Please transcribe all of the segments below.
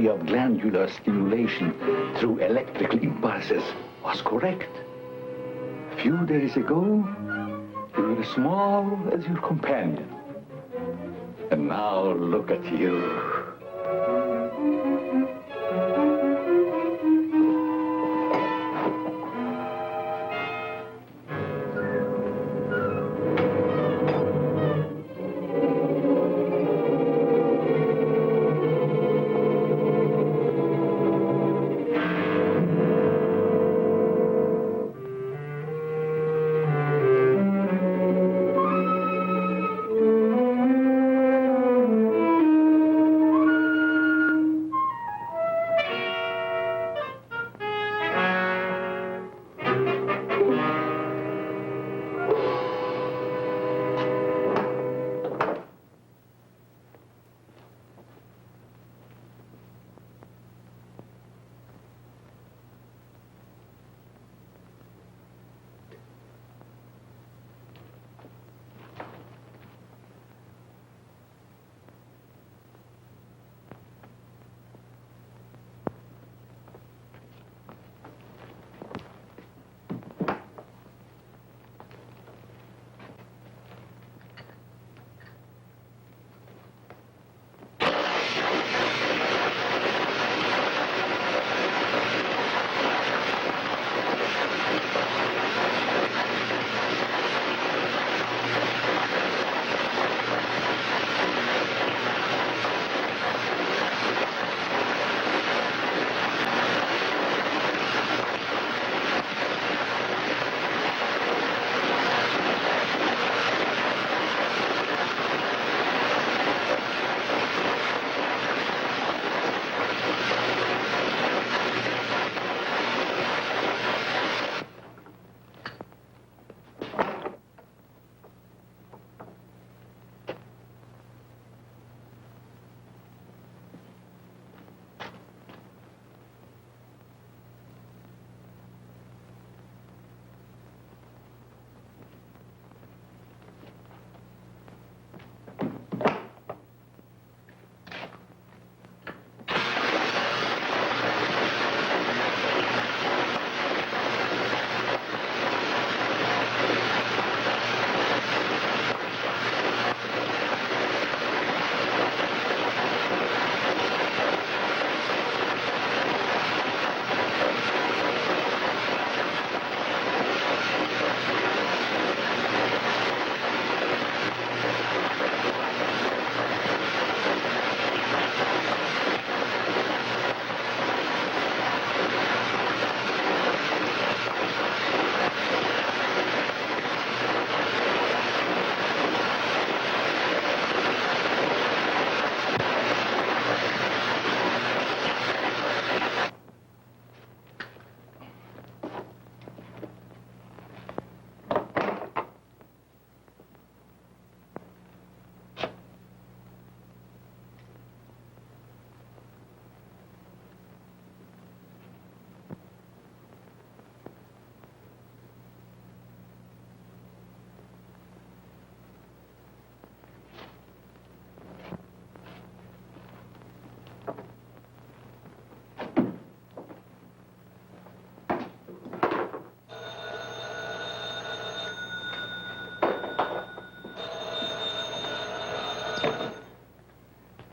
of glandular stimulation through electrical impulses was correct. A few days ago, you were as small as your companion. And now look at you.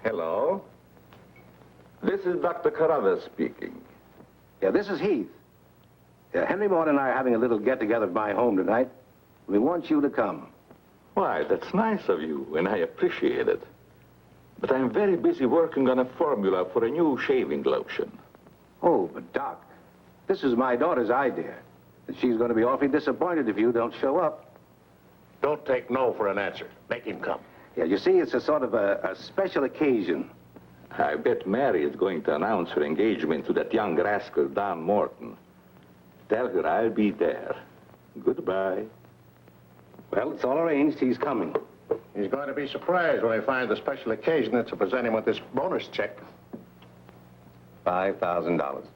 Hello. This is Dr. Carruthers speaking. Yeah, this is Heath. Henry Maud and I are having a little get-together at my home tonight. We want you to come. Why, that's nice of you, and I appreciate it. But I'm very busy working on a formula for a new shaving lotion. Oh, but Doc, this is my daughter's idea. And she's going to be awfully disappointed if you don't show up. Don't take no for an answer. Make him come. Yeah, you see, it's a sort of a special occasion. I bet Mary is going to announce her engagement to that young rascal, Don Morton. Tell her I'll be there. Goodbye. Well, it's all arranged. He's coming. He's going to be surprised when he finds the special occasion that's to present him with this bonus check. $5,000.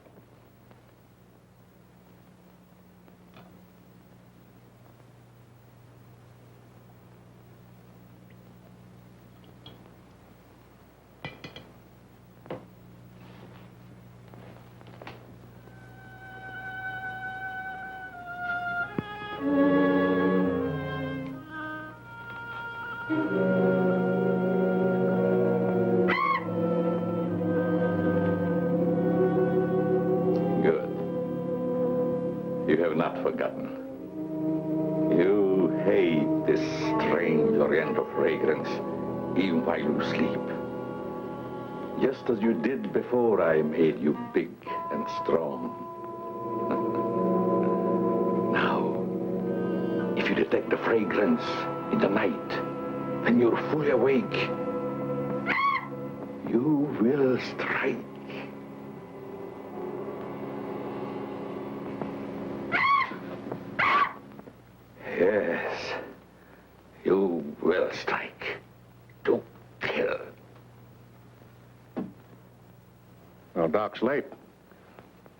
You have not forgotten. You hate this strange oriental fragrance, even while you sleep. Just as you did before I made you big and strong. Now, if you detect the fragrance in the night, when you're fully awake, you will strike. Yes, you will strike to kill. Well, Doc's late.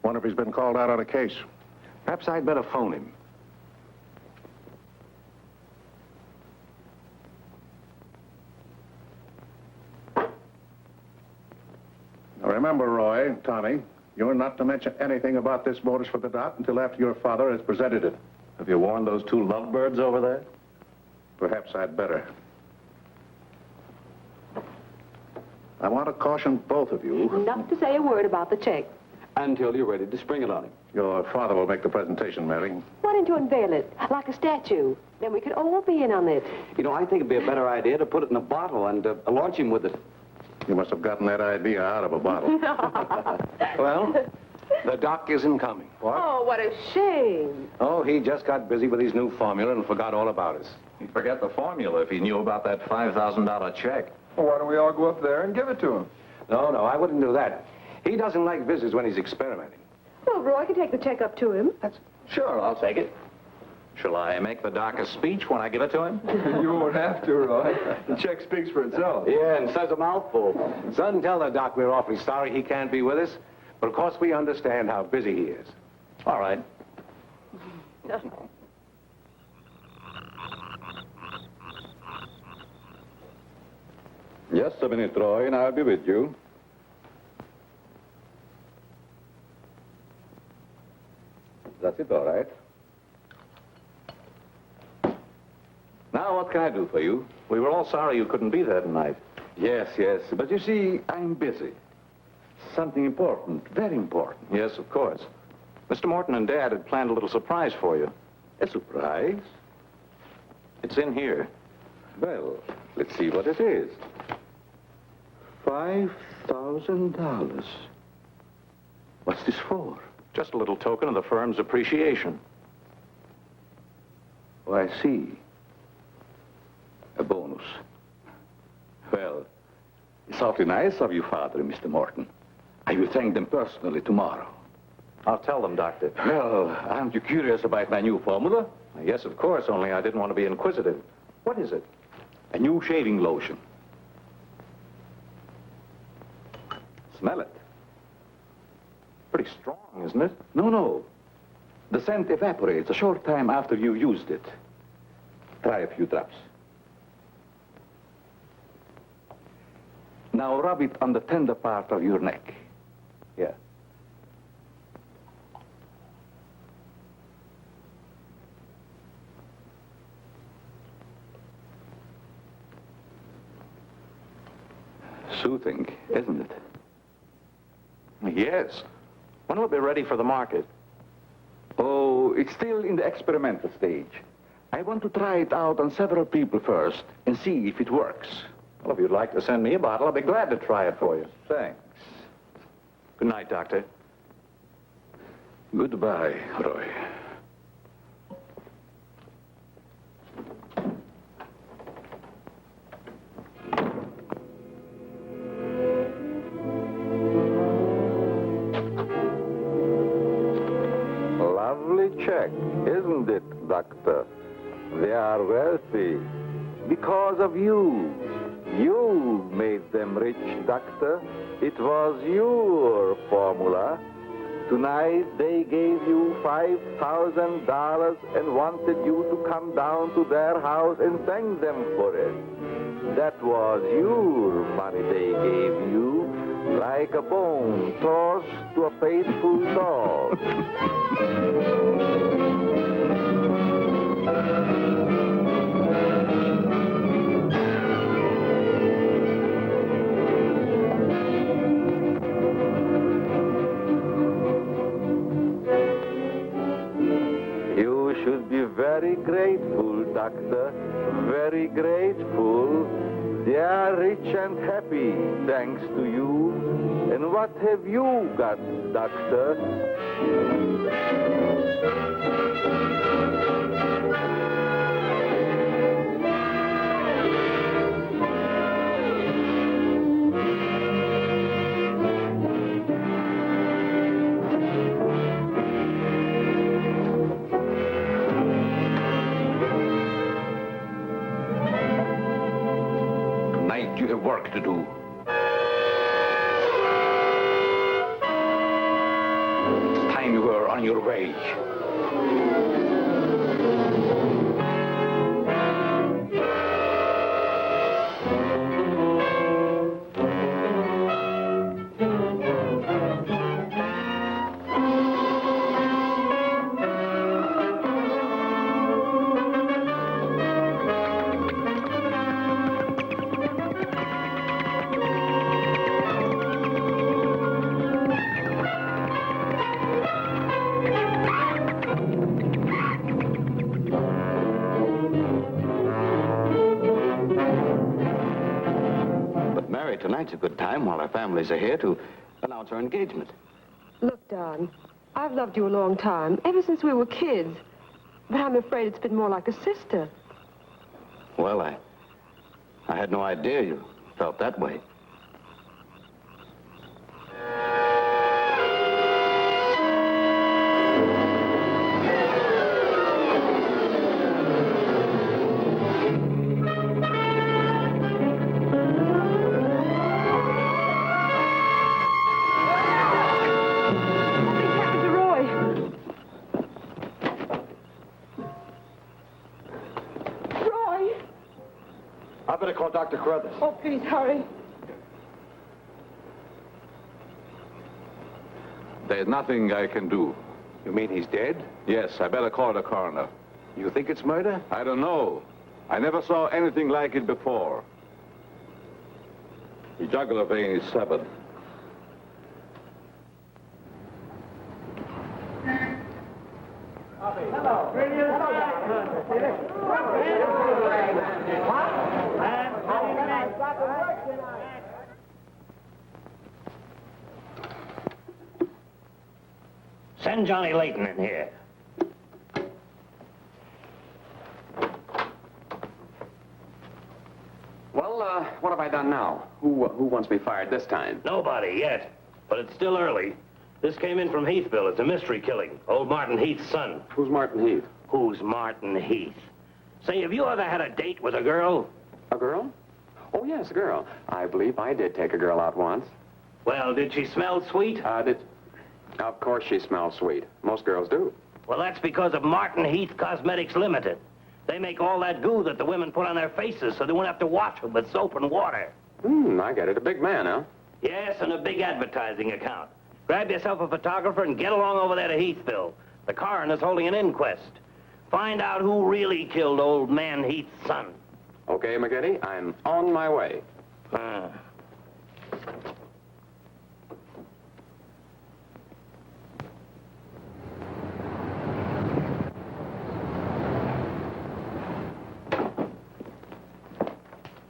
Wonder if he's been called out on a case. Perhaps I'd better phone him. Now, remember, Roy, Tommy, you're not to mention anything about this bonus for the Doc until after your father has presented it. Have you warned those two lovebirds over there? Perhaps I'd better. I want to caution both of you. Not to say a word about the check. Until you're ready to spring it on him. Your father will make the presentation, Mary. Why don't you unveil it like a statue? Then we could all be in on it. You know, I think it'd be a better idea to put it in a bottle and launch him with it. You must have gotten that idea out of a bottle. Well, the Doc isn't coming. What? Oh, what a shame. Oh, he just got busy with his new formula and forgot all about us. He'd forget the formula if he knew about that $5,000 check. Well, why don't we all go up there and give it to him? No, I wouldn't do that. He doesn't like visitors when he's experimenting. Well, Roy can take the check up to him. Sure, I'll take it. Shall I make the Doc a speech when I give it to him? You won't have to, Roy. The check speaks for itself. Yeah, and says a mouthful. Son, tell the Doc we're awfully sorry he can't be with us, but of course we understand how busy he is. All right. Just a minute, Roy, and I'll be with you. That's it, all right. Now, what can I do for you? We were all sorry you couldn't be there tonight. Yes, but you see, I'm busy. Something important, very important. Yes, of course. Mr. Morton and Dad had planned a little surprise for you. A surprise? It's in here. Well, let's see what it is. $5,000. What's this for? Just a little token of the firm's appreciation. Oh, I see. A bonus. Well, it's awfully nice of you, Father and Mr. Morton. I will thank them personally tomorrow. I'll tell them, Doctor. Well, aren't you curious about my new formula? Yes, of course, only I didn't want to be inquisitive. What is it? A new shaving lotion. Smell it. Pretty strong, isn't it? No. The scent evaporates a short time after you've used it. Try a few drops. Now rub it on the tender part of your neck. Yeah. Soothing, isn't it? Yes. When will it be ready for the market? Oh, it's still in the experimental stage. I want to try it out on several people first and see if it works. Well, if you'd like to send me a bottle, I'll be glad to try it for you. Thanks. Good night, Doctor. Goodbye, Roy. Lovely check, isn't it, Doctor? They are wealthy because of you. You made them rich, Doctor. It was your formula. Tonight they gave you $5,000 and wanted you to come down to their house and thank them for it. That was your money they gave you, like a bone tossed to a faithful dog. should be very grateful, Doctor. Very grateful. They are rich and happy, thanks to you. And what have you got, Doctor? Tonight you have work to do. It's time you were on your way. Tonight's a good time while our families are here to announce our engagement. Look, Don, I've loved you a long time, ever since we were kids. But I'm afraid it's been more like a sister. Well, I had no idea you felt that way. I better call Dr. Carruthers. Oh, please, hurry. There's nothing I can do. You mean he's dead? Yes, I better call the coroner. You think it's murder? I don't know. I never saw anything like it before. The jugular vein is severed. Send Johnny Layton in here. Well, what have I done now? Who wants me fired this time? Nobody yet, but it's still early. This came in from Heathville. It's a mystery killing. Old Martin Heath's son. Who's Martin Heath? Who's Martin Heath? Say, have you ever had a date with a girl? A girl? Oh, yes, a girl. I believe I did take a girl out once. Well, did she smell sweet? Of course she smells sweet. Most girls do. Well, that's because of Martin Heath Cosmetics Limited. They make all that goo that the women put on their faces so they won't have to wash them with soap and water. I get it. A big man, huh? Yes, and a big advertising account. Grab yourself a photographer and get along over there to Heathville. The coroner's holding an inquest. Find out who really killed old man Heath's son. Okay, McGinty, I'm on my way.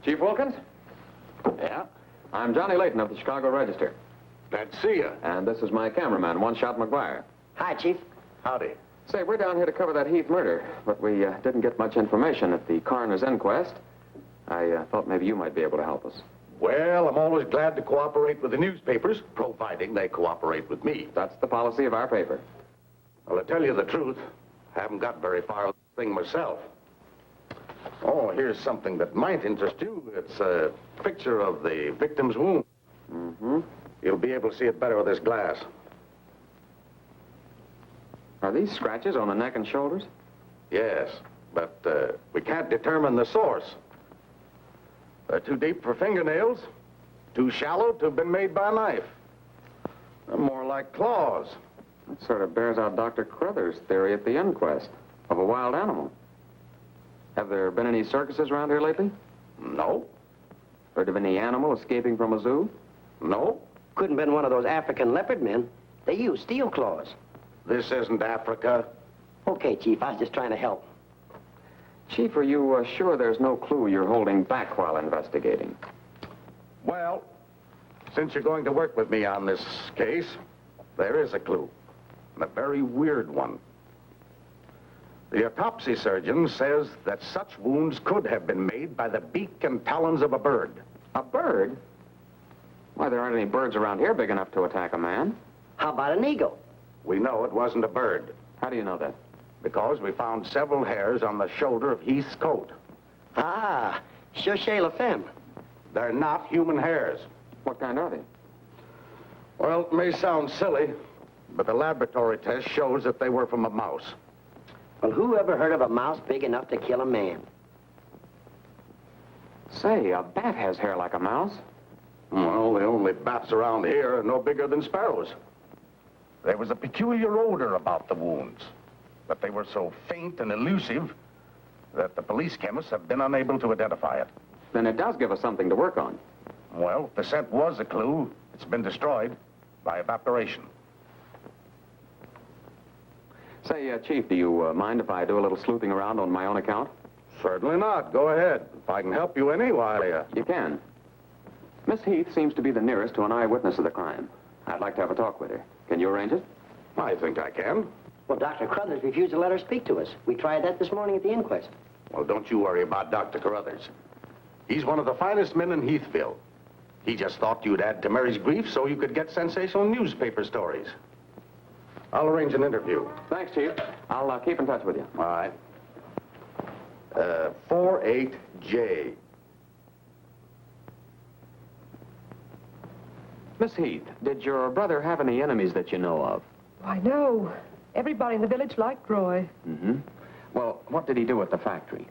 Chief Wilkins? Yeah? I'm Johnny Layton of the Chicago Register. Glad to see you. And this is my cameraman, One Shot McGuire. Hi, Chief. Howdy. Say, we're down here to cover that Heath murder, but we didn't get much information at the coroner's inquest. I thought maybe you might be able to help us. Well, I'm always glad to cooperate with the newspapers, providing they cooperate with me. That's the policy of our paper. Well, to tell you the truth, I haven't got very far with the thing myself. Oh, here's something that might interest you. It's a picture of the victim's wound. You'll be able to see it better with this glass. Are these scratches on the neck and shoulders? Yes, but we can't determine the source. They're too deep for fingernails, too shallow to have been made by a knife. They're more like claws. That sort of bears out Dr. Carruthers' theory at the inquest of a wild animal. Have there been any circuses around here lately? No. Heard of any animal escaping from a zoo? No. Couldn't have been one of those African leopard men. They use steel claws. This isn't Africa. Okay, Chief, I was just trying to help. Chief, are you sure there's no clue you're holding back while investigating? Well, since you're going to work with me on this case, there is a clue, and a very weird one. The autopsy surgeon says that such wounds could have been made by the beak and talons of a bird. A bird? Why, there aren't any birds around here big enough to attack a man. How about an eagle? We know it wasn't a bird. How do you know that? Because we found several hairs on the shoulder of Heath's coat. Ah, Chauchet La Femme. They're not human hairs. What kind are they? Well, it may sound silly, but the laboratory test shows that they were from a mouse. Well, who ever heard of a mouse big enough to kill a man? Say, a bat has hair like a mouse. Well, the only bats around here are no bigger than sparrows. There was a peculiar odor about the wounds, but they were so faint and elusive that the police chemists have been unable to identify it. Then it does give us something to work on. Well, if the scent was a clue, it's been destroyed by evaporation. Say, Chief, do you mind if I do a little sleuthing around on my own account? Certainly not. Go ahead. If I can help you any, why, You can. Miss Heath seems to be the nearest to an eyewitness of the crime. I'd like to have a talk with her. Can you arrange it? I think I can. Well, Dr. Crothers refused to let her speak to us. We tried that this morning at the inquest. Well, don't you worry about Dr. Carruthers. He's one of the finest men in Heathville. He just thought you'd add to Mary's grief so you could get sensational newspaper stories. I'll arrange an interview. Thanks, Chief. I'll keep in touch with you. All right. 48J. Miss Heath, did your brother have any enemies that you know of? Why, no. Everybody in the village liked Roy. Mm-hmm. Well, what did he do at the factory?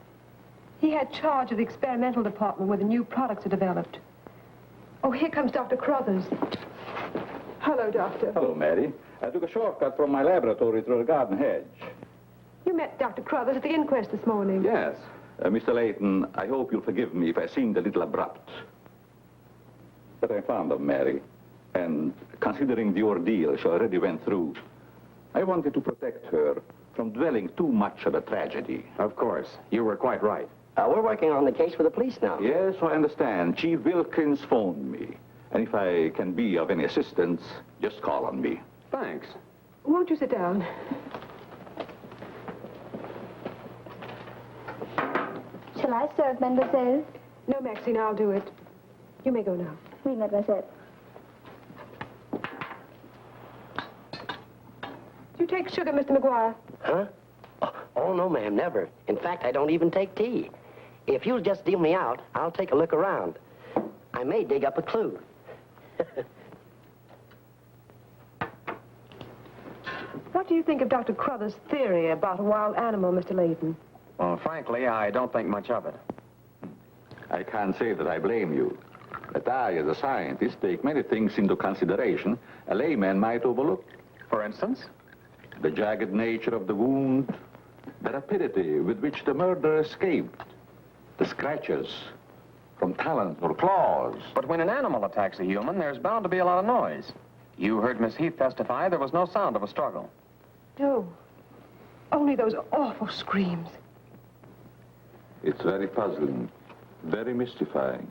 He had charge of the experimental department where the new products are developed. Oh, here comes Dr. Crothers. Hello, Doctor. Hello, Mary. I took a shortcut from my laboratory through the garden hedge. You met Dr. Crothers at the inquest this morning. Yes. Mr. Layton, I hope you'll forgive me if I seemed a little abrupt. But I'm fond of Mary. And considering the ordeal she already went through, I wanted to protect her from dwelling too much on the tragedy. Of course. You were quite right. We're working on the case with the police now. Yes, I understand. Chief Wilkins phoned me. And if I can be of any assistance, just call on me. Thanks. Won't you sit down? Shall I serve, mademoiselle? No, Maxine, I'll do it. You may go now. Oui, mademoiselle. Do you take sugar, Mr. McGuire? Huh? Oh, no, ma'am, never. In fact, I don't even take tea. If you'll just deal me out, I'll take a look around. I may dig up a clue. What do you think of Dr. Crothers' theory about a wild animal, Mr. Layton? Well, frankly, I don't think much of it. I can't say that I blame you. But I, as a scientist, take many things into consideration a layman might overlook. For instance? The jagged nature of the wound, the rapidity with which the murderer escaped, the scratches from talons or claws. But when an animal attacks a human, there's bound to be a lot of noise. You heard Miss Heath testify there was no sound of a struggle. No. Only those awful screams. It's very puzzling, very mystifying.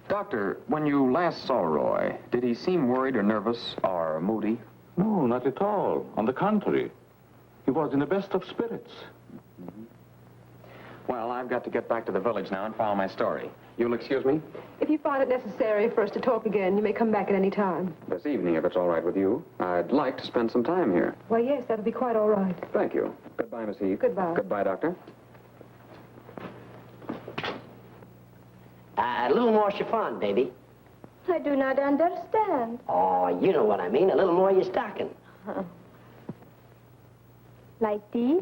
Doctor, when you last saw Roy, did he seem worried or nervous or moody? No, not at all. On the contrary, he was in the best of spirits. Mm-hmm. Well, I've got to get back to the village now and follow my story. You'll excuse me? If you find it necessary for us to talk again, you may come back at any time. This evening, if it's all right with you. I'd like to spend some time here. Well, yes, that'll be quite all right. Thank you. Goodbye, Miss Heath. Goodbye. Goodbye, Doctor. A little more chiffon, baby. I do not understand. Oh, you know what I mean. A little more of your stocking. Like these?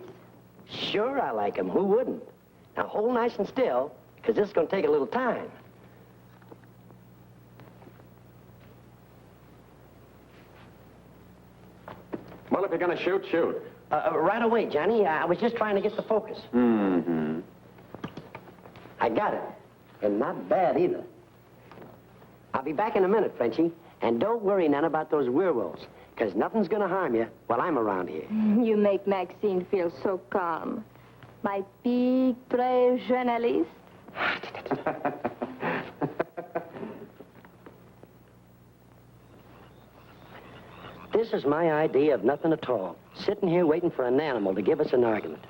Sure, I like 'em. Who wouldn't? Now, hold nice and still, because this is going to take a little time. Well, if you're going to shoot, shoot. Right away, Johnny. I was just trying to get the focus. Mm-hmm. I got it. And not bad, either. I'll be back in a minute, Frenchie. And don't worry none about those werewolves. Because nothing's going to harm you while I'm around here. You make Maxine feel so calm. My big, brave journalist. This is my idea of nothing at all. Sitting here waiting for an animal to give us an argument.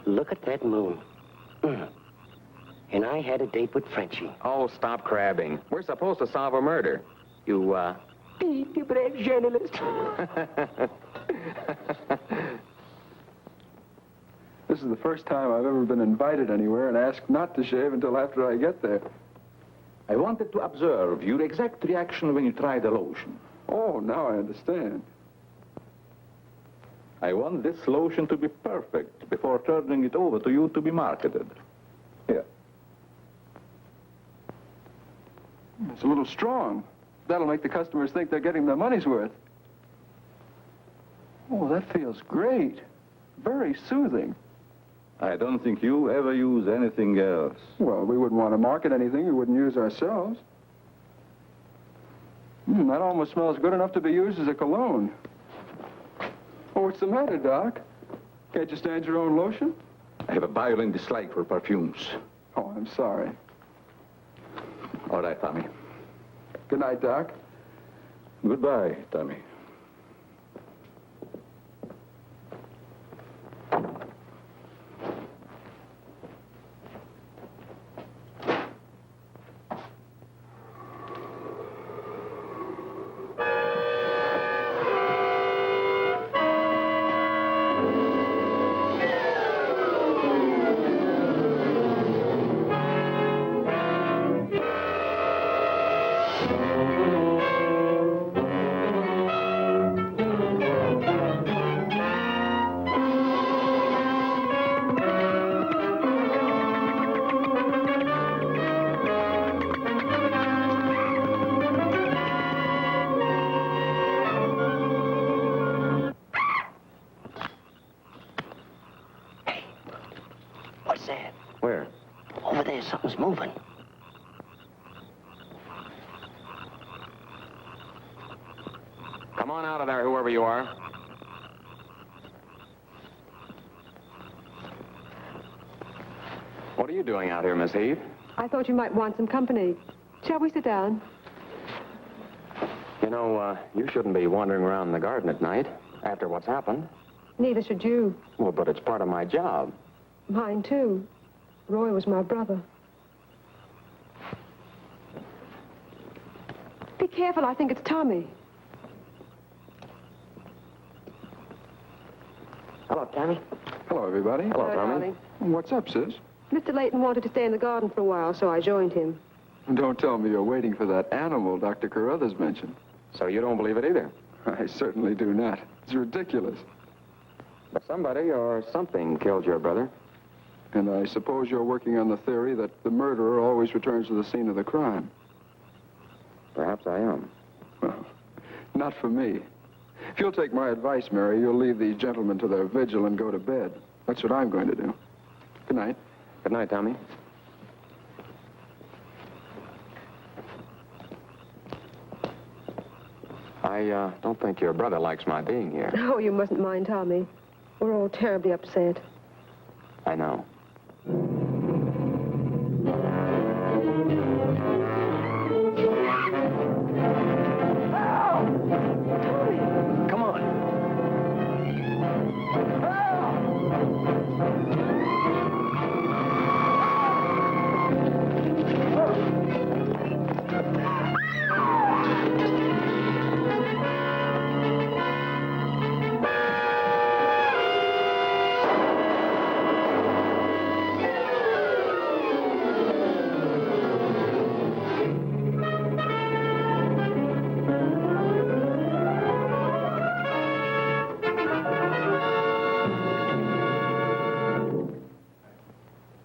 Look at that moon. And I had a date with Frenchie. Oh, stop crabbing. We're supposed to solve a murder. You, Big, brave journalist. This is the first time I've ever been invited anywhere and asked not to shave until after I get there. I wanted to observe your exact reaction when you tried the lotion. Oh, now I understand. I want this lotion to be perfect before turning it over to you to be marketed. Here. It's a little strong. That'll make the customers think they're getting their money's worth. Oh, that feels great. Very soothing. I don't think you ever use anything else. Well, we wouldn't want to market anything we wouldn't use ourselves. That almost smells good enough to be used as a cologne. Oh, what's the matter, Doc? Can't you stand your own lotion? I have a violent dislike for perfumes. Oh, I'm sorry. All right, Tommy. Good night, Doc. Goodbye, Tommy. What's that? Where? Over there, something's moving. Come on out of there, whoever you are. What are you doing out here, Miss Heath? I thought you might want some company. Shall we sit down? You know, you shouldn't be wandering around in the garden at night after what's happened. Neither should you. Well, but it's part of my job. Mine, too. Roy was my brother. Be careful, I think it's Tommy. Hello, Tommy. Hello, everybody. Hello, Tommy. darling. What's up, sis? Mr. Layton wanted to stay in the garden for a while, so I joined him. Don't tell me you're waiting for that animal Dr. Carruthers mentioned. So you don't believe it either? I certainly do not. It's ridiculous. But somebody or something killed your brother. And I suppose you're working on the theory that the murderer always returns to the scene of the crime. Perhaps I am. Well, not for me. If you'll take my advice, Mary, you'll leave these gentlemen to their vigil and go to bed. That's what I'm going to do. Good night. Good night, Tommy. I don't think your brother likes my being here. Oh, you mustn't mind Tommy. We're all terribly upset. I know. Come on.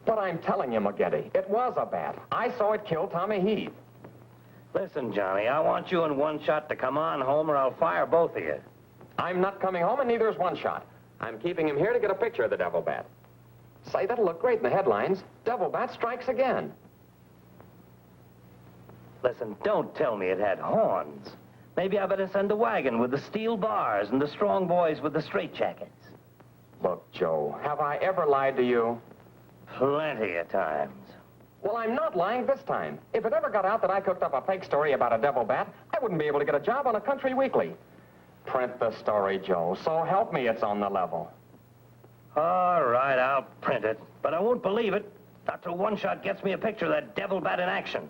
But I'm telling you, McGetty, it was a bat. I saw it kill Tommy Heath. Listen, Johnny, I want you and One Shot to come on home or I'll fire both of you. I'm not coming home, and neither is One Shot. I'm keeping him here to get a picture of the devil bat. Say, that'll look great in the headlines. Devil bat strikes again. Listen, don't tell me it had horns. Maybe I better send a wagon with the steel bars and the strong boys with the straitjackets. Look, Joe, have I ever lied to you? Plenty of times. Well, I'm not lying this time. If it ever got out that I cooked up a fake story about a devil bat, I wouldn't be able to get a job on a country weekly. Print the story, Joe. So help me, it's on the level. All right, I'll print it. But I won't believe it. Dr. One-Shot gets me a picture of that devil bat in action.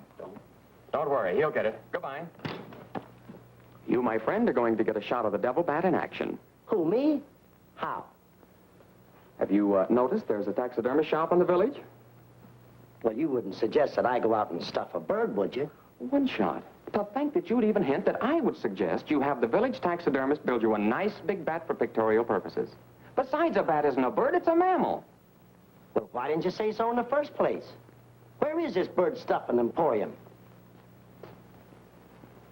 Don't worry, he'll get it. Goodbye. You, my friend, are going to get a shot of the devil bat in action. Who, me? How? Have you noticed there's a taxidermist shop in the village? Well, you wouldn't suggest that I go out and stuff a bird, would you? One-Shot. To think that you'd even hint that I would suggest you have the village taxidermist build you a nice big bat for pictorial purposes. Besides, a bat isn't a bird, it's a mammal. Well, why didn't you say so in the first place? Where is this bird stuffing emporium?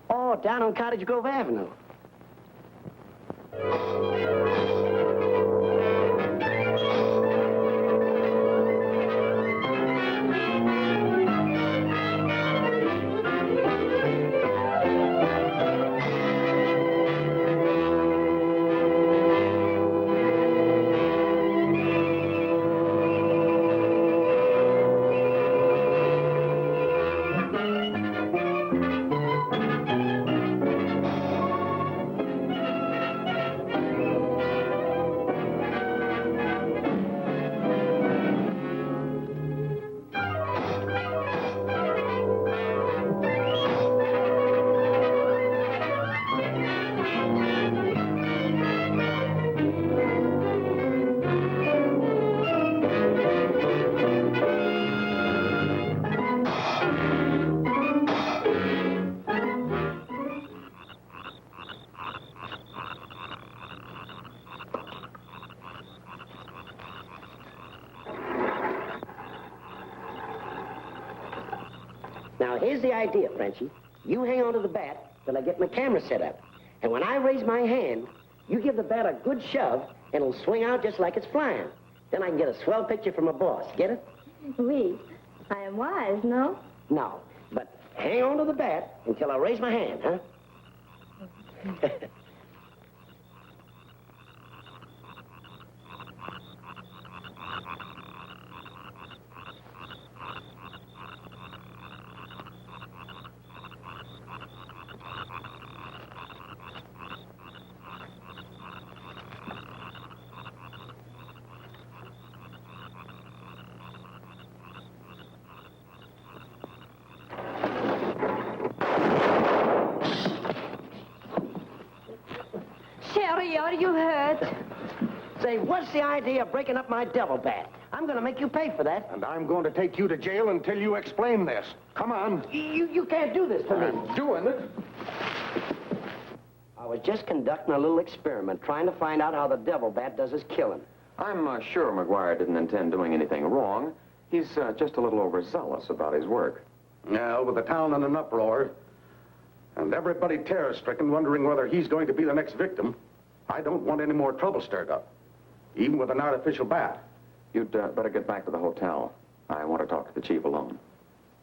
Oh, down on Cottage Grove Avenue. Now, here's the idea, Frenchie. You hang on to the bat till I get my camera set up. And when I raise my hand, you give the bat a good shove, and it'll swing out just like it's flying. Then I can get a swell picture from my boss. Get it? Oui. I am wise, no? No. But hang on to the bat until I raise my hand, huh? Sherry, are you hurt? Say, what's the idea of breaking up my devil bat? I'm going to make you pay for that. And I'm going to take you to jail until you explain this. Come on. You can't do this to me. I'm doing it. I was just conducting a little experiment, trying to find out how the devil bat does his killing. I'm sure McGuire didn't intend doing anything wrong. He's just a little overzealous about his work. Yeah, with the town in an uproar, and everybody terror-stricken, wondering whether he's going to be the next victim, I don't want any more trouble stirred up, even with an artificial bat. You'd better get back to the hotel. I want to talk to the chief alone.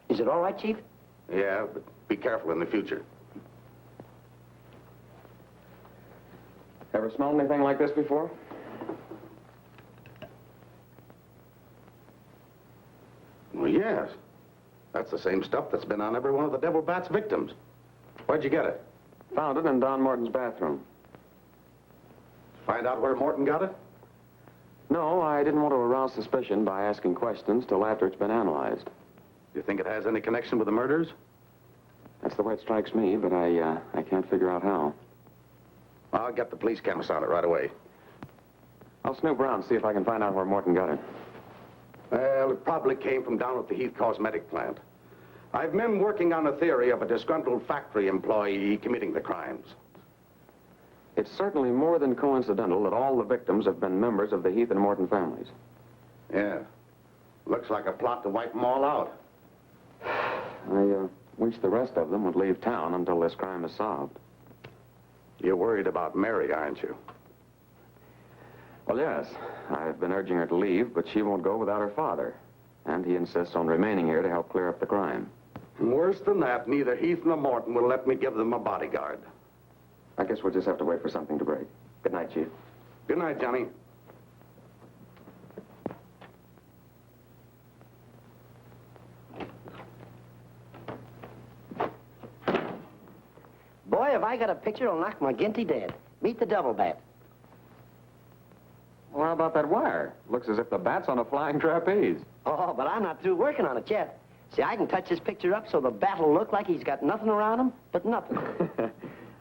Is it all right, Chief? Yeah, but be careful in the future. Ever smelled anything like this before? Well, yes. That's the same stuff that's been on every one of the devil bat's victims. Where'd you get it? Found it in Don Morton's bathroom. Find out where Morton got it? No, I didn't want to arouse suspicion by asking questions till after it's been analyzed. You think it has any connection with the murders? That's the way it strikes me, but I can't figure out how. I'll get the police chemist on it right away. I'll snoop around, see if I can find out where Morton got it. Well, it probably came from down at the Heath Cosmetic plant. I've men working on a theory of a disgruntled factory employee committing the crimes. It's certainly more than coincidental that all the victims have been members of the Heath and Morton families. Yeah. Looks like a plot to wipe them all out. I wish the rest of them would leave town until this crime is solved. You're worried about Mary, aren't you? Well, yes. I've been urging her to leave, but she won't go without her father. And he insists on remaining here to help clear up the crime. And worse than that, neither Heath nor Morton will let me give them a bodyguard. I guess we'll just have to wait for something to break. Good night, Chief. Good night, Johnny. Boy, have I got a picture that'll knock McGinty dead. Meet the double bat. Well, how about that wire? Looks as if the bat's on a flying trapeze. Oh, but I'm not through working on it yet. See, I can touch this picture up so the bat will look like he's got nothing around him but nothing.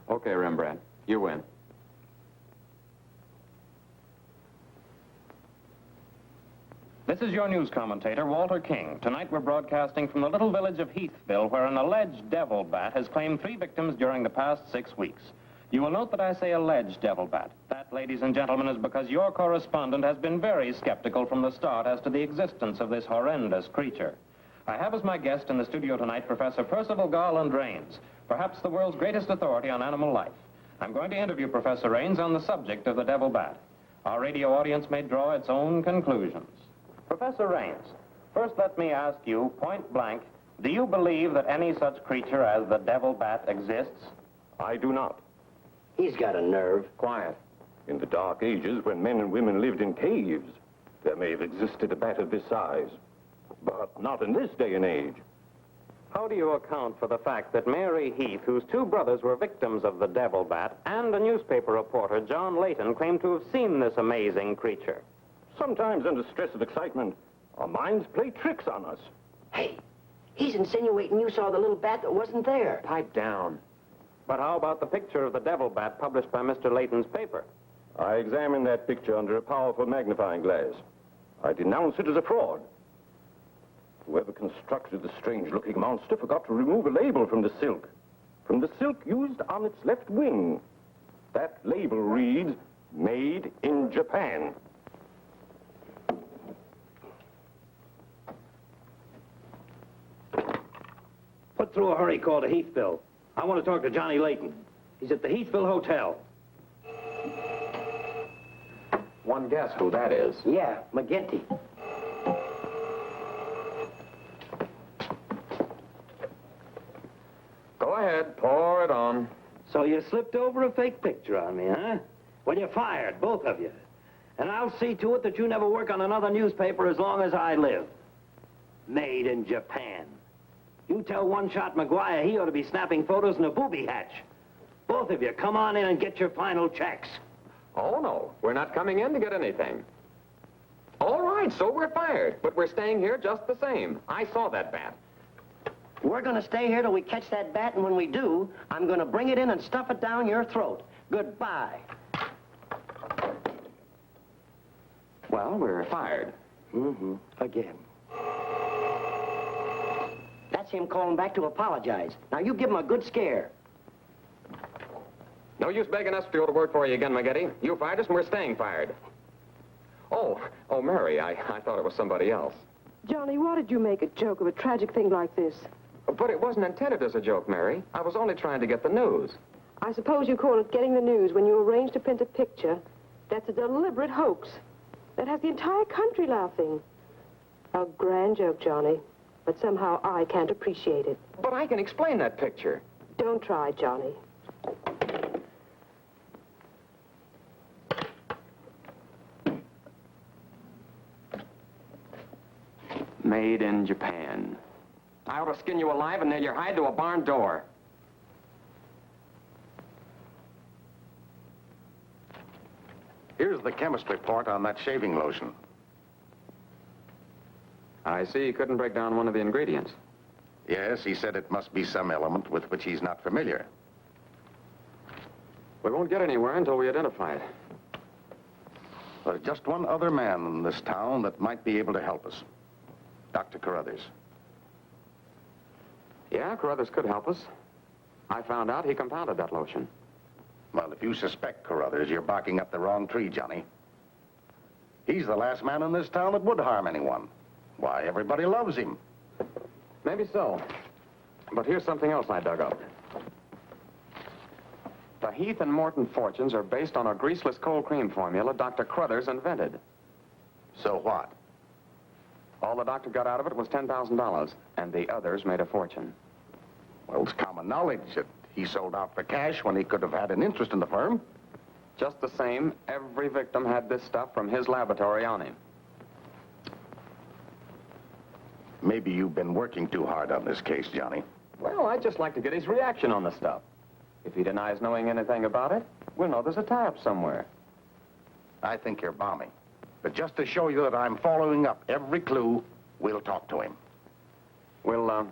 Okay, Rembrandt. You win. This is your news commentator, Walter King. Tonight we're broadcasting from the little village of Heathville, where an alleged devil bat has claimed 3 victims during the past 6 weeks. You will note that I say alleged devil bat. That, ladies and gentlemen, is because your correspondent has been very skeptical from the start as to the existence of this horrendous creature. I have as my guest in the studio tonight Professor Percival Garland Rains, perhaps the world's greatest authority on animal life. I'm going to interview Professor Rains on the subject of the devil bat. Our radio audience may draw its own conclusions. Professor Rains, first let me ask you, point blank, do you believe that any such creature as the devil bat exists? I do not. He's got a nerve. Quiet. In the Dark Ages, when men and women lived in caves, there may have existed a bat of this size. But not in this day and age. How do you account for the fact that Mary Heath, whose 2 brothers were victims of the devil bat, and a newspaper reporter, John Layton, claimed to have seen this amazing creature? Sometimes under stress of excitement, our minds play tricks on us. Hey, he's insinuating you saw the little bat that wasn't there. Pipe down. But how about the picture of the devil bat published by Mr. Layton's paper? I examined that picture under a powerful magnifying glass. I denounce it as a fraud. Whoever constructed the strange-looking monster forgot to remove a label from the silk. From the silk used on its left wing. That label reads, "Made in Japan." Put through a hurry call to Heathville. I want to talk to Johnny Layton. He's at the Heathville Hotel. One guess who that is. Yeah, McGinty. Go ahead, pour it on. So you slipped over a fake picture on me, huh? Well, you're fired, both of you. And I'll see to it that you never work on another newspaper as long as I live. Made in Japan. You tell One-Shot McGuire he ought to be snapping photos in a booby hatch. Both of you, come on in and get your final checks. Oh, no. We're not coming in to get anything. All right, so we're fired. But we're staying here just the same. I saw that bat. We're going to stay here till we catch that bat, and when we do, I'm going to bring it in and stuff it down your throat. Goodbye. Well, we're fired. Mm-hmm. Again. That's him calling back to apologize. Now, you give him a good scare. No use begging us to go to work for you again, McGinty. You fired us, and we're staying fired. Oh, Mary, I thought it was somebody else. Johnny, why did you make a joke of a tragic thing like this? But it wasn't intended as a joke, Mary. I was only trying to get the news. I suppose you call it getting the news when you arrange to print a picture. That's a deliberate hoax. That has the entire country laughing. A grand joke, Johnny. But somehow I can't appreciate it. But I can explain that picture. Don't try, Johnny. Made in Japan. I ought to skin you alive and nail your hide to a barn door. Here's the chemist report on that shaving lotion. I see you couldn't break down one of the ingredients. Yes, he said it must be some element with which he's not familiar. We won't get anywhere until we identify it. There's just one other man in this town that might be able to help us. Dr. Carruthers. Yeah, Carruthers could help us. I found out he compounded that lotion. Well, if you suspect Carruthers, you're barking up the wrong tree, Johnny. He's the last man in this town that would harm anyone. Why, everybody loves him. Maybe so. But here's something else I dug up. The Heath and Morton fortunes are based on a greaseless cold cream formula Dr. Carruthers invented. So what? All the doctor got out of it was $10,000, and the others made a fortune. Well, it's common knowledge that He sold out for cash when he could have had an interest in the firm. Just the same, every victim had this stuff from his laboratory on him. Maybe you've been working too hard on this case, Johnny. Well, I'd just like to get his reaction on the stuff. If he denies knowing anything about it, we'll know there's a tie-up somewhere. I think you're balmy. But just to show you that I'm following up every clue, we'll talk to him. We'll,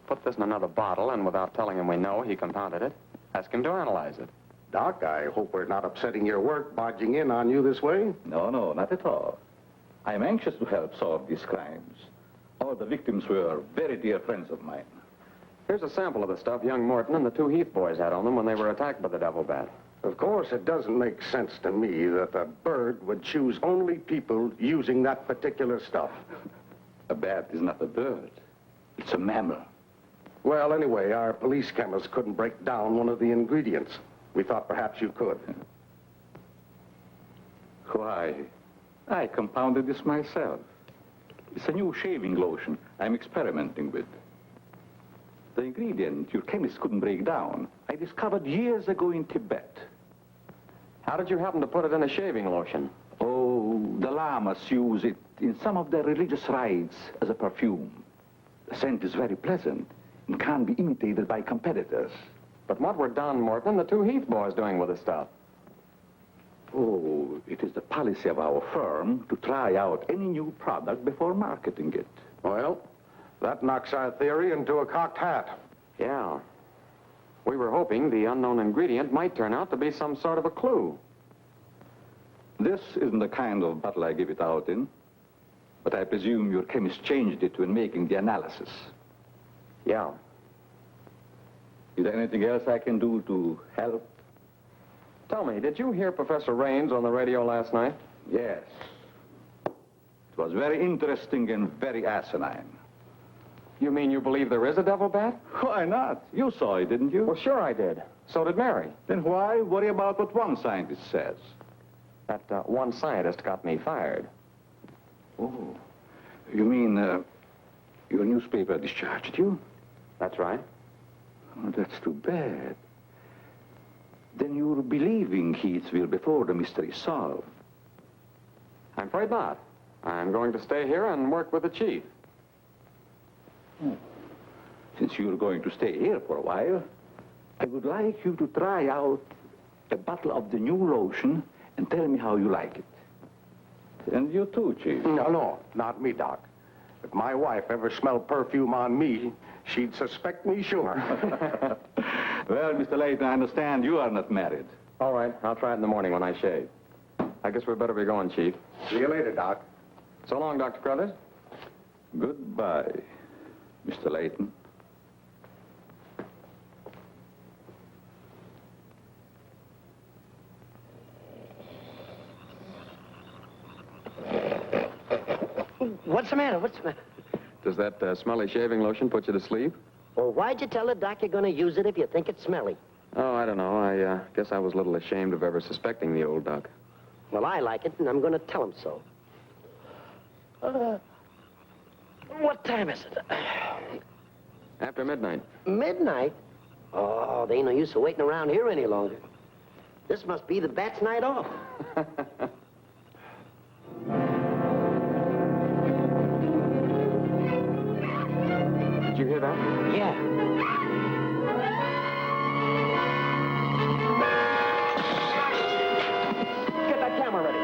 put this in another bottle, and without telling him we know he compounded it, ask him to analyze it. Doc, I hope we're not upsetting your work barging in on you this way. No, not at all. I'm anxious to help solve these crimes. All the victims were very dear friends of mine. Here's a sample of the stuff young Morton and the two Heath boys had on them when they were attacked by the devil bat. Of course, it doesn't make sense to me that a bird would choose only people using that particular stuff. A bat is not a bird. It's a mammal. Well, anyway, our police chemists couldn't break down one of the ingredients. We thought perhaps you could. Why, I compounded this myself. It's a new shaving lotion I'm experimenting with. The ingredient your chemist couldn't break down, I discovered years ago in Tibet. How did you happen to put it in a shaving lotion? Oh, the lamas use it in some of their religious rites as a perfume. The scent is very pleasant and can be imitated by competitors. But what were Don Morton and the two Heath boys doing with the stuff? Oh, it is the policy of our firm to try out any new product before marketing it. Well, that knocks our theory into a cocked hat. Yeah. We were hoping the unknown ingredient might turn out to be some sort of a clue. This isn't the kind of bottle I give it out in, but I presume your chemist changed it when making the analysis. Yeah. Is there anything else I can do to help? Tell me, did you hear Professor Raines on the radio last night? Yes. It was very interesting and very asinine. You mean you believe there is a devil bat? Why not? You saw it, didn't you? Well, sure I did. So did Mary. Then why worry about what one scientist says? That one scientist got me fired. Oh. You mean your newspaper discharged you? That's right. Oh, that's too bad. Then you're believing Heathville before the mystery is solved. I'm afraid not. I'm going to stay here and work with the chief. Oh. Since you're going to stay here for a while, I would like you to try out a bottle of the new lotion and tell me how you like it. And you too, Chief. No, not me, Doc. If my wife ever smelled perfume on me, she'd suspect me sure. Well, Mr. Layton, I understand you are not married. All right, I'll try it in the morning when I shave. I guess we better be going, Chief. See you later, Doc. So long, Dr. Crothers. Goodbye, Mr. Layton. What's the matter? What's the matter? Does that smelly shaving lotion put you to sleep? Well, why'd you tell the doc you're going to use it if you think it's smelly? Oh, I don't know. I guess I was a little ashamed of ever suspecting the old doc. Well, I like it, and I'm going to tell him so. What time is it? After midnight. Midnight? Oh, there ain't no use of waiting around here any longer. This must be the bat's night off. Did you hear that? Yeah. Get that camera ready.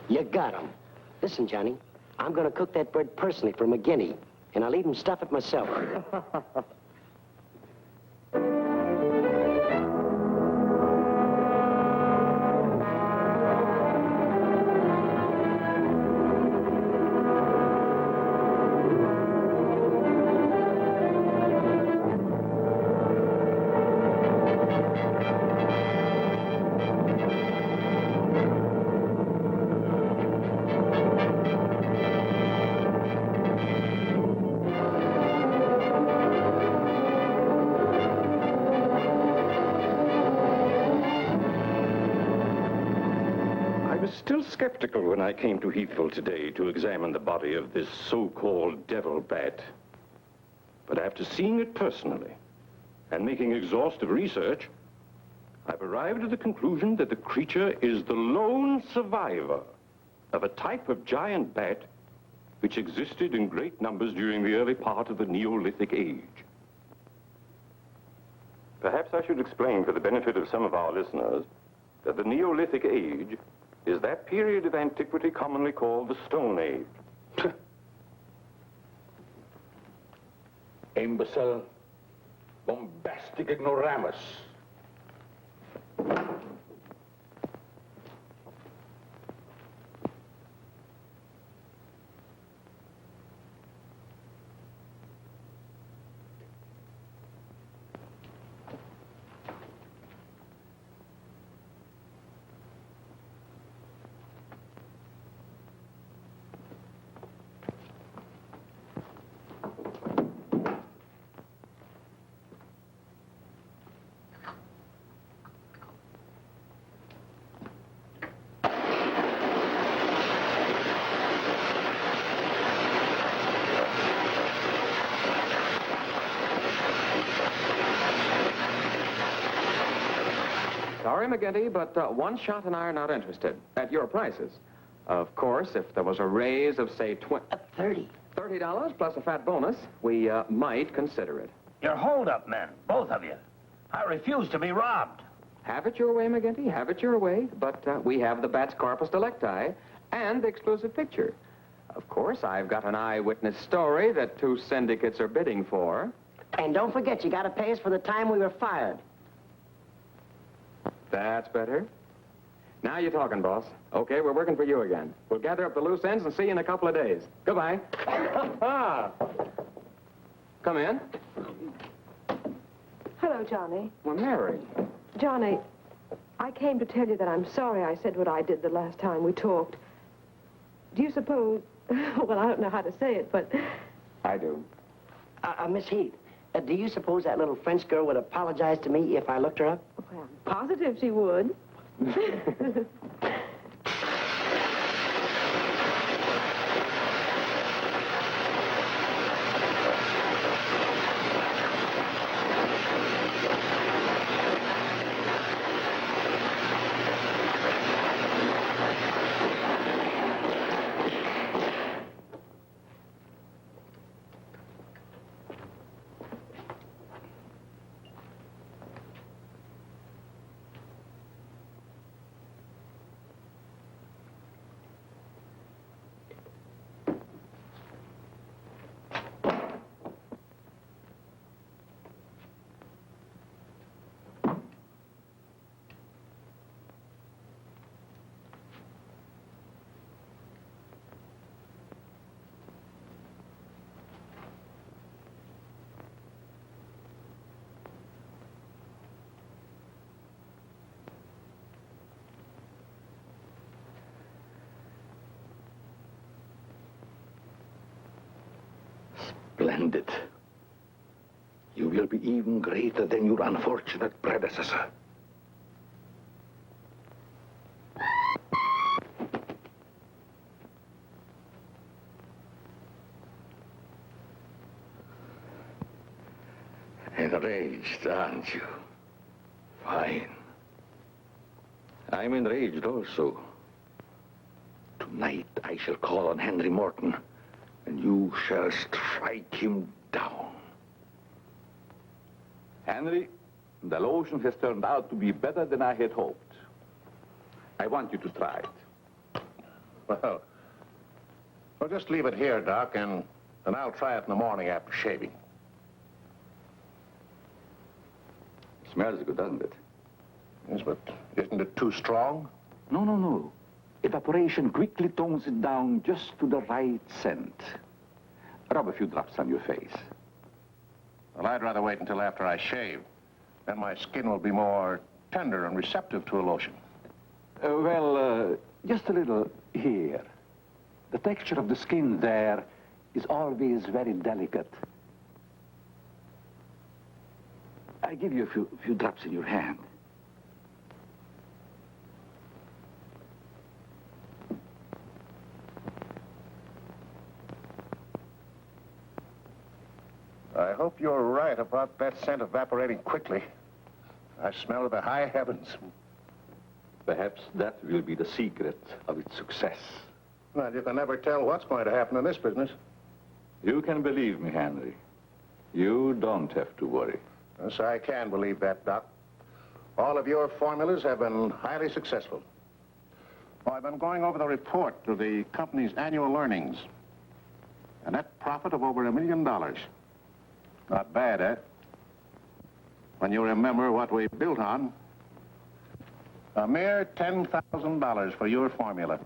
You got him. Listen, Johnny, I'm going to cook that bird personally for McGinney, and I'll even stuff it myself. still skeptical when I came to Heathville today to examine the body of this so-called devil bat. But after seeing it personally and making exhaustive research, I've arrived at the conclusion that the creature is the lone survivor of a type of giant bat which existed in great numbers during the early part of the Neolithic age. Perhaps I should explain for the benefit of some of our listeners that the Neolithic age is that period of antiquity commonly called the Stone Age. Imbecile, bombastic ignoramus. Sorry, McGinty, but One Shot and I are not interested at your prices. Of course, if there was a raise of, say, $30 plus a fat bonus, we might consider it. You're hold-up men, both of you. I refuse to be robbed. Have it your way, McGinty, have it your way. But we have the bat's corpus delicti and the exclusive picture. Of course, I've got an eyewitness story that 2 syndicates are bidding for. And don't forget, you got to pay us for the time we were fired. That's better. Now you're talking, boss. Okay, we're working for you again. We'll gather up the loose ends and see you in a couple of days. Goodbye. Come in. Hello, Johnny. Well, Mary. Johnny, I came to tell you that I'm sorry I said what I did the last time we talked. Do you suppose... well, I don't know how to say it, but... I do. Miss Heath, do you suppose that little French girl would apologize to me if I looked her up? Well, I'm positive she would. Splendid. You will be even greater than your unfortunate predecessor. Enraged, aren't you? Fine. I'm enraged also. Tonight I shall call on Henry Morton, and you shall strike him down. Henry, the lotion has turned out to be better than I had hoped. I want you to try it. Well, we'll just leave it here, Doc, and I'll try it in the morning after shaving. Smells good, doesn't it? Yes, but isn't it too strong? No. Evaporation quickly tones it down just to the right scent. Rub a few drops on your face. Well, I'd rather wait until after I shave. Then my skin will be more tender and receptive to a lotion. Just a little here. The texture of the skin there is always very delicate. I give you a few drops in your hand. hope you're right about that scent evaporating quickly. I smell the high heavens. Perhaps that will be the secret of its success. Well, you can never tell what's going to happen in this business. You can believe me, Henry. You don't have to worry. Yes, I can believe that, Doc. All of your formulas have been highly successful. Well, I've been going over the report of the company's annual earnings. A net profit of over $1 million. Not bad, eh? When you remember what we built on. A mere $10,000 for your formula.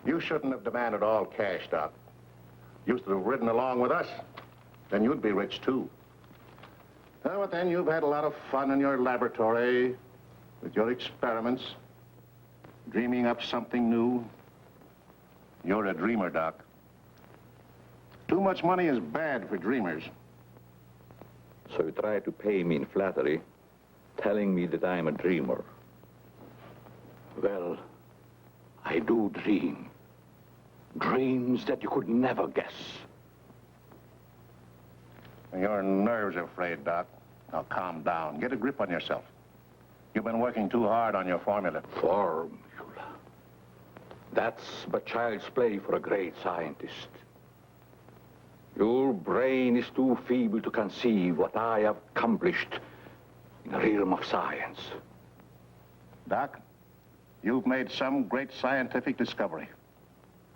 You shouldn't have demanded all cash, Doc. You should have ridden along with us. Then you'd be rich, too. But then you've had a lot of fun in your laboratory with your experiments, dreaming up something new. You're a dreamer, Doc. Too much money is bad for dreamers. So you try to pay me in flattery, telling me that I'm a dreamer. Well, I do dream. Dreams that you could never guess. Your nerves are frayed, Doc. Now, calm down. Get a grip on yourself. You've been working too hard on your formula. Formula. That's but child's play for a great scientist. Your brain is too feeble to conceive what I have accomplished in the realm of science. Doc, you've made some great scientific discovery.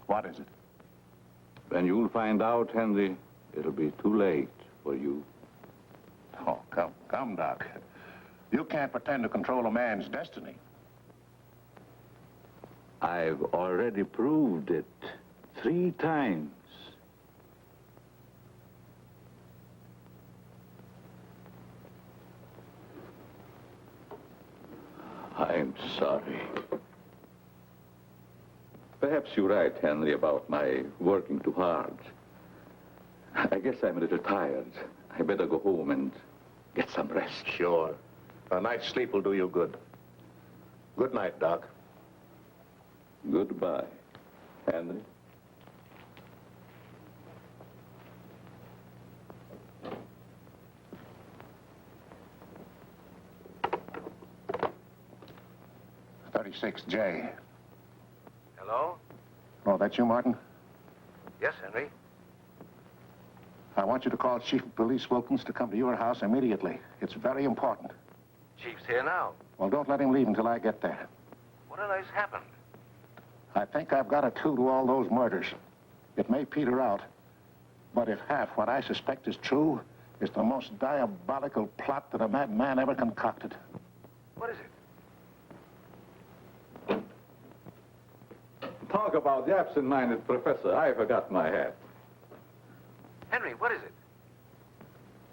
What is it? When you'll find out, Henry, it'll be too late for you. Oh, come, Doc. You can't pretend to control a man's destiny. I've already proved it 3 times. I'm sorry. Perhaps you're right, Henry, about my working too hard. I guess I'm a little tired. I better go home and get some rest. Sure. A night's sleep will do you good. Good night, Doc. Goodbye, Henry. .36J. Hello? Oh, that's you, Martin? Yes, Henry. I want you to call Chief of Police Wilkins to come to your house immediately. It's very important. Chief's here now. Well, don't let him leave until I get there. What on earth's happened? I think I've got a clue to all those murders. It may peter out, but if half what I suspect is true, it's the most diabolical plot that a madman ever concocted. What is it? Talk about the absent-minded professor. I forgot my hat. Henry, what is it?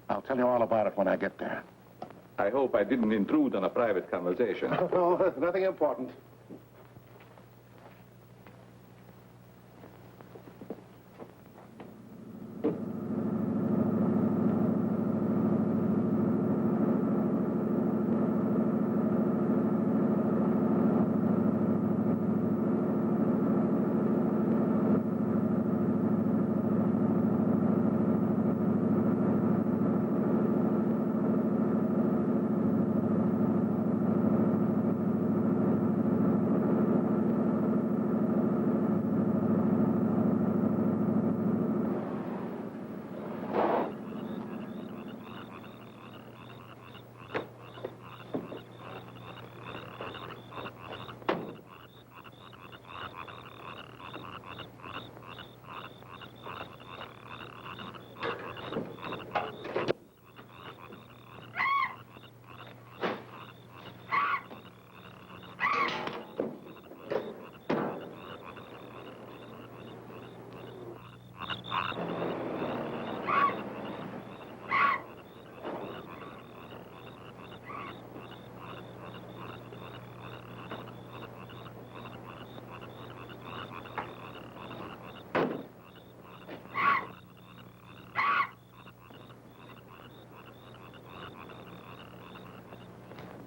I'll tell you all about it when I get there. I hope I didn't intrude on a private conversation. No, nothing important.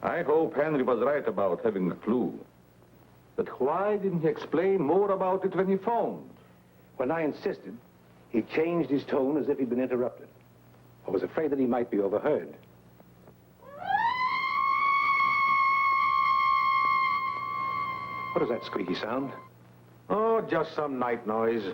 I hope Henry was right about having a clue. But why didn't he explain more about it when he phoned? When I insisted, he changed his tone as if he'd been interrupted. I was afraid that he might be overheard. What is that squeaky sound? Oh, just some night noise.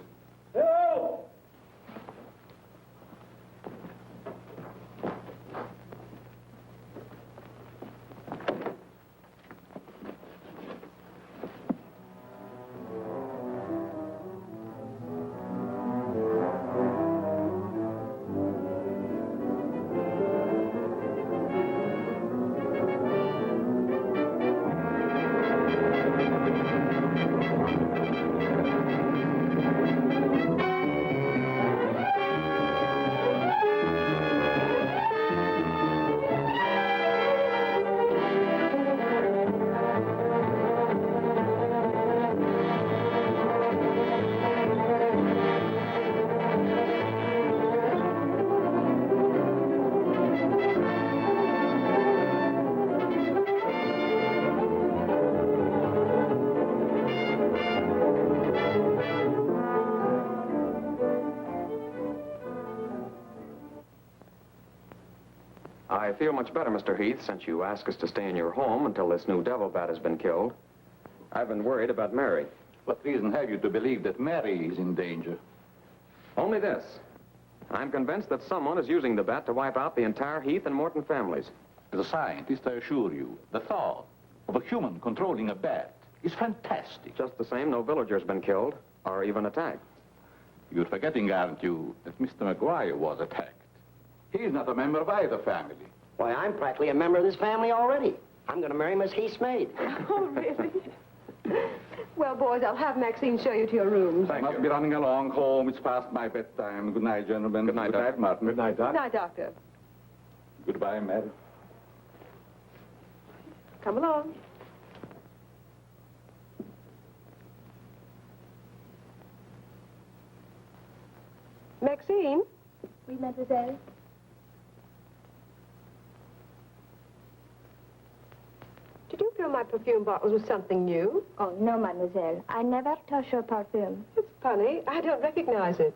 I feel much better, Mr. Heath, since you asked us to stay in your home until this new devil bat has been killed. I've been worried about Mary. What reason have you to believe that Mary is in danger? Only this. I'm convinced that someone is using the bat to wipe out the entire Heath and Morton families. As a scientist, I assure you, the thought of a human controlling a bat is fantastic. Just the same, no villager's been killed or even attacked. You're forgetting, aren't you, that Mr. McGuire was attacked. He's not a member of either family. Why, I'm practically a member of this family already. I'm going to marry Miss Heath's maid. Oh, really? Well, boys, I'll have Maxine show you to your rooms. I must be running along home. It's past my bedtime. Good night, gentlemen. Good night, Doctor. Good night, Martin. Good night, Doc. Good night, Doctor. Goodbye, Mary. Come along. Maxine? Oui, mademoiselle. Did you fill my perfume bottles with something new? Oh, no, mademoiselle. I never touch your perfume. It's funny. I don't recognize it.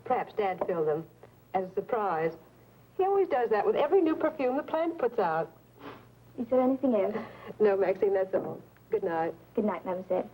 Perhaps Dad filled them as a surprise. He always does that with every new perfume the plant puts out. Is there anything else? No, Maxine, that's all. Good night. Good night, mademoiselle.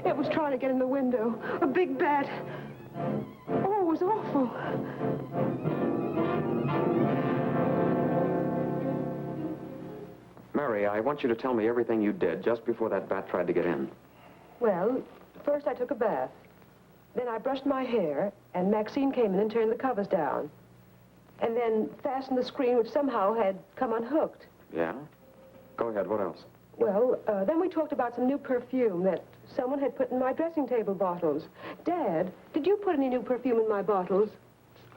It was trying to get in the window. A big bat. Oh, it was awful. Mary, I want you to tell me everything you did just before that bat tried to get in. Well, first I took a bath. Then I brushed my hair, and Maxine came in and turned the covers down. And then fastened the screen, which somehow had come unhooked. Yeah? Go ahead, what else? Well, then we talked about some new perfume that someone had put in my dressing table bottles. Dad, did you put any new perfume in my bottles?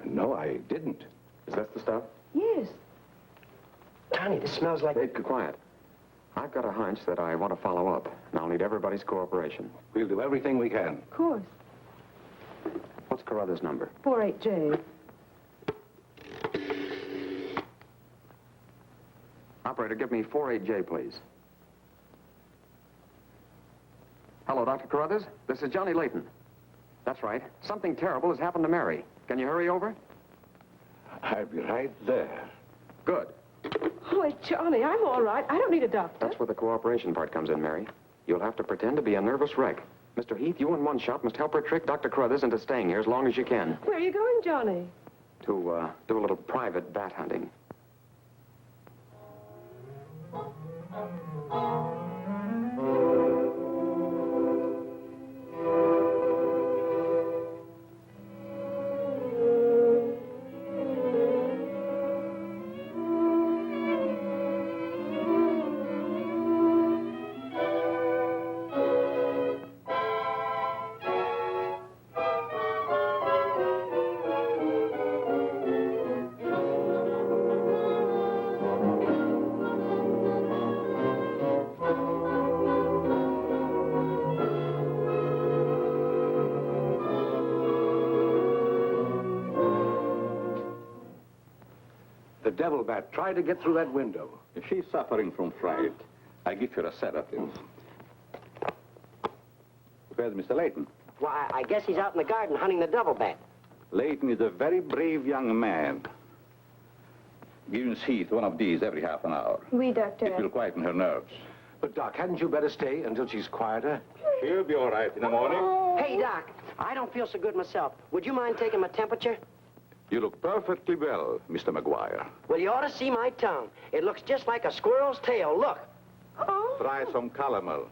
No, I didn't. Is that the stuff? Yes. Connie, this smells like... Hey, quiet. I've got a hunch that I want to follow up, and I'll need everybody's cooperation. We'll do everything we can. Of course. What's Carruthers' number? 48J. Operator, give me 48J, please. Hello, Dr. Carruthers. This is Johnny Layton. That's right. Something terrible has happened to Mary. Can you hurry over? I'll be right there. Good. Oh, Johnny, I'm all right. I don't need a doctor. That's where the cooperation part comes in, Mary. You'll have to pretend to be a nervous wreck. Mr. Heath, you in one shot must help her trick Dr. Carruthers into staying here as long as you can. Where are you going, Johnny? To, do a little private bat hunting. devil bat tried to get through that window. If she's suffering from fright, I give her a sedative. Where's Mr. Layton? Why, I guess he's out in the garden hunting the devil bat. Layton is a very brave young man. Give Miss Heath one of these every half an hour. Oui, doctor. It will quieten her nerves. But, Doc, hadn't you better stay until she's quieter? She'll be all right in the morning. Hey, Doc, I don't feel so good myself. Would you mind taking my temperature? You look perfectly well, Mr. McGuire. Well, you ought to see my tongue. It looks just like a squirrel's tail. Look. Try some calomel.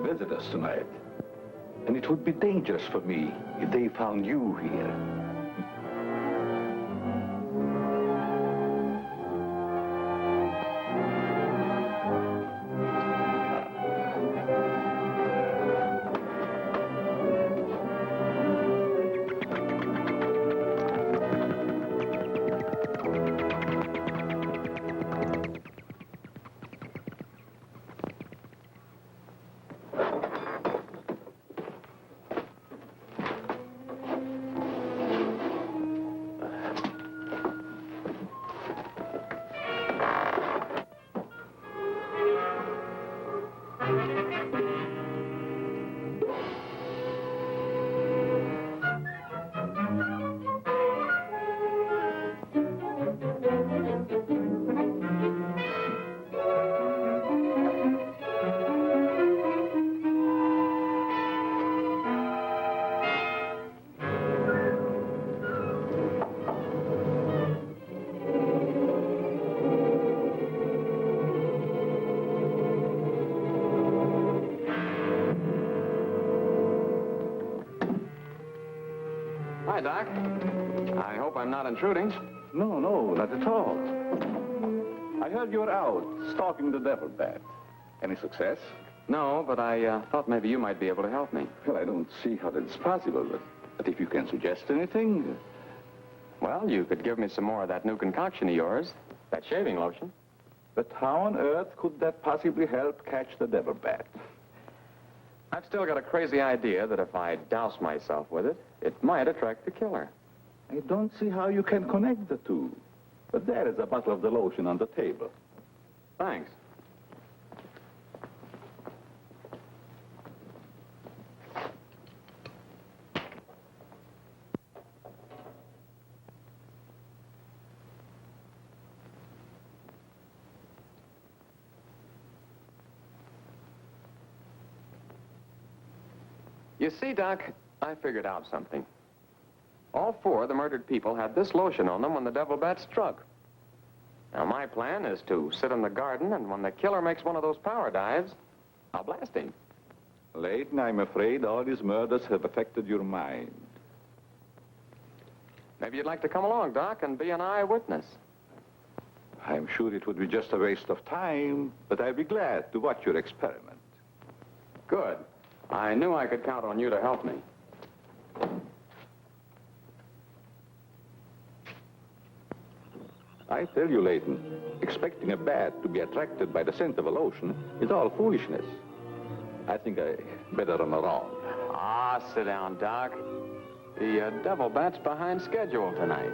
Visitors tonight. And it would be dangerous for me if they found you here. Hi, Doc. I hope I'm not intruding. No, not at all. I heard you were out stalking the devil bat. Any success? No, but I thought maybe you might be able to help me. Well, I don't see how that's possible, but if you can suggest anything... Well, you could give me some more of that new concoction of yours, that shaving lotion. But how on earth could that possibly help catch the devil bat? I've still got a crazy idea that if I douse myself with it, it might attract the killer. I don't see how you can connect the two. But there is a bottle of the lotion on the table. Thanks. You see, Doc, I figured out something. All four of the murdered people had this lotion on them when the devil bat struck. Now, my plan is to sit in the garden, and when the killer makes one of those power dives, I'll blast him. Layton, I'm afraid all these murders have affected your mind. Maybe you'd like to come along, Doc, and be an eyewitness. I'm sure it would be just a waste of time, but I'd be glad to watch your experiment. Good. I knew I could count on you to help me. I tell you, Layton, expecting a bat to be attracted by the scent of a lotion is all foolishness. I think I better run around. Ah, sit down, Doc. The devil bat's behind schedule tonight.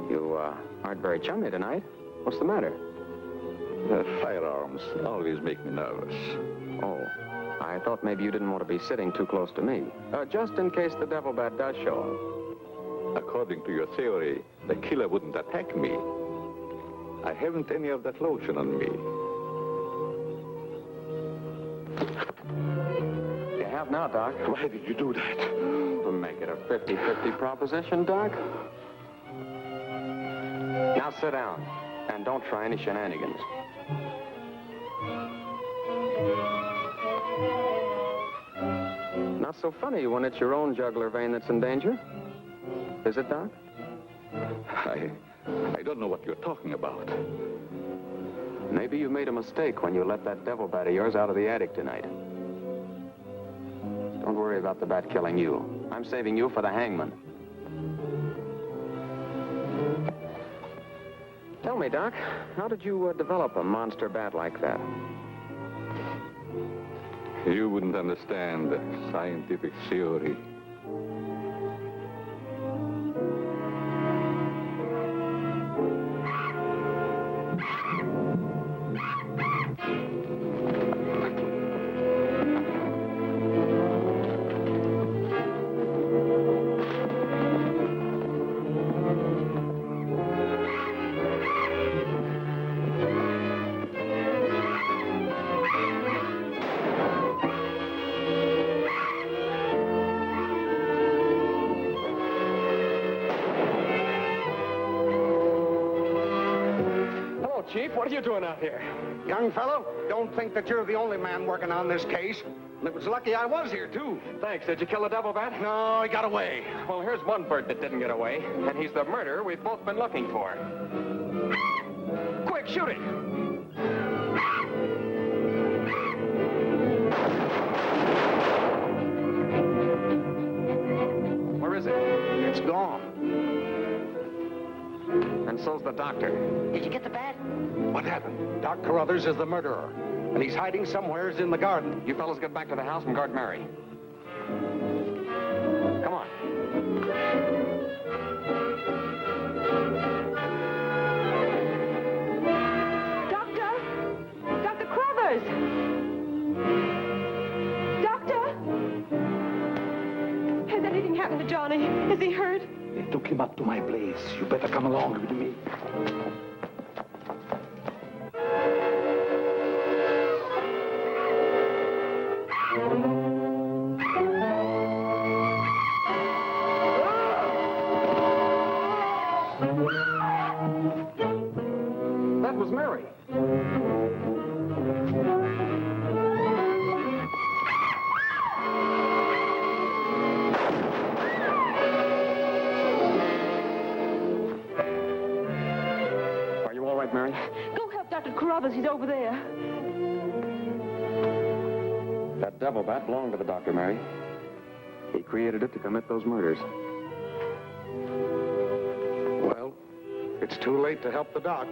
You aren't very chummy tonight. What's the matter? Firearms always make me nervous. Oh, I thought maybe you didn't want to be sitting too close to me. Just in case the devil bat does show up. According to your theory, the killer wouldn't attack me. I haven't any of that lotion on me. You have now, Doc. Why did you do that? To make it a 50-50 proposition, Doc. Now sit down, and don't try any shenanigans. Not so funny when it's your own jugular vein that's in danger. Is it, Doc? I don't know what you're talking about. Maybe you made a mistake when you let that devil bat of yours out of the attic tonight. Don't worry about the bat killing you. I'm saving you for the hangman. Tell me, Doc, how did you develop a monster bat like that? You wouldn't understand the scientific theory. Chief, what are you doing out here? Young fellow, don't think that you're the only man working on this case. And it was lucky I was here, too. Thanks. Did you kill the devil bat? No, he got away. Well, here's one bird that didn't get away, and he's the murderer we've both been looking for. Quick, shoot it! Where is it? It's gone. And so's the doctor. Did you get the bat? What happened? Doc Carruthers is the murderer, and he's hiding somewheres in the garden. You fellas get back to the house and guard Mary. Come on. Dr. Carruthers! Doctor! Has anything happened to Johnny? Is he hurt? They took him up to my place. You better come along with me. That was Mary. Are you all right, Mary? Go help Dr. Carruthers. He's over there. That devil bat belonged to the doctor, Mary. He created it to commit those murders. Well, it's too late to help the doc.